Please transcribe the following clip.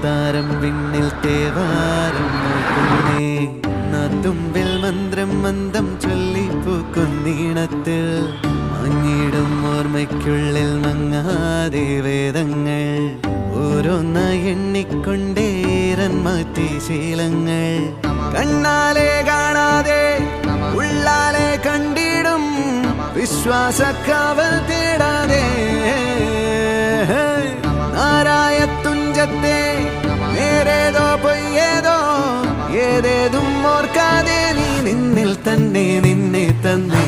താരം വിണ്ണിൽ തേവാരം നോക്കുന്നേ തുമ്പിൽ മന്ത്രം മന്ദം ചൊല്ലിപ്പൂക്കുന്നീണത്തിൽ മങ്ങിടും ഓർമ്മയ്ക്കുള്ളിൽ മങ്ങാതെ വേദങ്ങൾ ഓരോന്നായി എണ്ണിക്കൊണ്ടേരൻ മാറ്റി ശീലങ്ങൾ കണ്ണാലെ കാണാതെ ഉള്ളാലെ കണ്ടിടും വിശ്വാസക്കാവൽ തേടാതെ നാരായ തുഞ്ചത്തെ നേരേതോ പൊയ്യേതോ ഏതേതും ഓർക്കാതെ നീ നിന്നിൽ തന്നെ നിന്നെ തന്നെ